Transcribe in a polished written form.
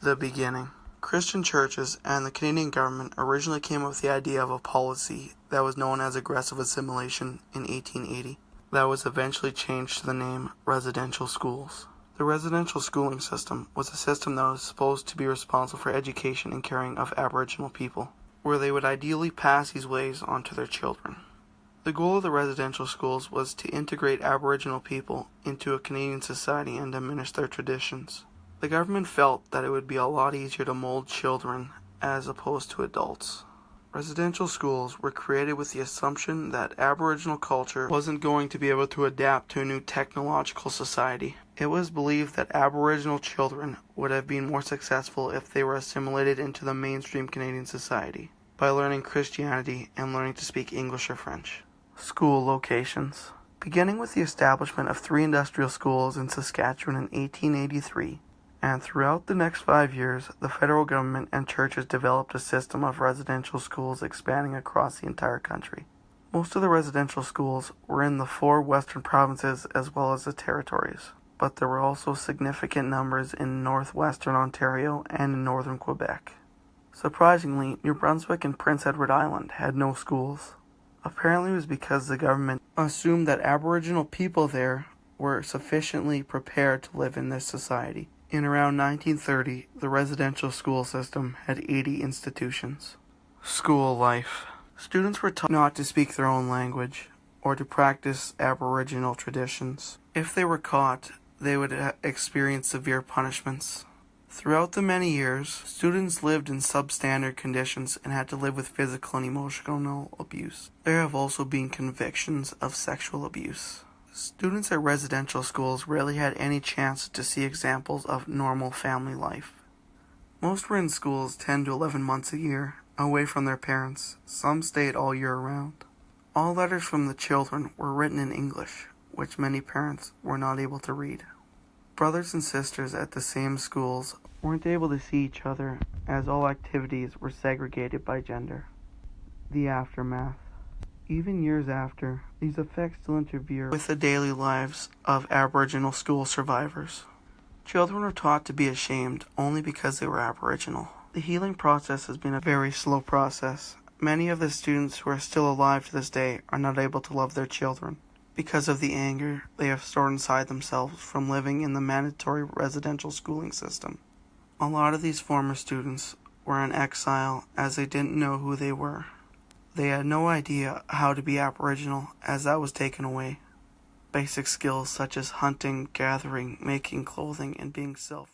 The beginning. Christian churches and the Canadian government originally came up with the idea of a policy that was known as aggressive assimilation in 1880 that was eventually changed to the name residential schools. The residential schooling system was a system that was supposed to be responsible for education and caring of Aboriginal people, where they would ideally pass these ways on to their children. The goal of the residential schools was to integrate Aboriginal people into a Canadian society and diminish their traditions. The government felt that it would be a lot easier to mold children as opposed to adults. Residential schools were created with the assumption that Aboriginal culture wasn't going to be able to adapt to a new technological society. It was believed that Aboriginal children would have been more successful if they were assimilated into the mainstream Canadian society by learning Christianity and learning to speak English or French. School locations. Beginning with the establishment of 3 industrial schools in Saskatchewan in 1883, and throughout the next 5 years, the federal government and churches developed a system of residential schools expanding across the entire country. Most of the residential schools were in the 4 western provinces as well as the territories, but there were also significant numbers in northwestern Ontario and in northern Quebec. Surprisingly, New Brunswick and Prince Edward Island had no schools. Apparently it was because the government assumed that Aboriginal people there were sufficiently prepared to live in this society. In around 1930, the residential school system had 80 institutions. School life. Students were taught not to speak their own language or to practice Aboriginal traditions. If they were caught, they would experience severe punishments. Throughout the many years, students lived in substandard conditions and had to live with physical and emotional abuse. There have also been convictions of sexual abuse. Students at residential schools rarely had any chance to see examples of normal family life. Most were in schools 10 to 11 months a year, away from their parents. Some stayed all year round. All letters from the children were written in English, which many parents were not able to read. Brothers and sisters at the same schools weren't able to see each other as all activities were segregated by gender. The aftermath. Even years after, these effects still interfere with the daily lives of Aboriginal school survivors. Children are taught to be ashamed only because they were Aboriginal. The healing process has been a very slow process. Many of the students who are still alive to this day are not able to love their children because of the anger they have stored inside themselves from living in the mandatory residential schooling system. A lot of these former students were in exile as they didn't know who they were. They had no idea how to be Aboriginal as that was taken away. Basic skills such as hunting, gathering, making clothing, and being self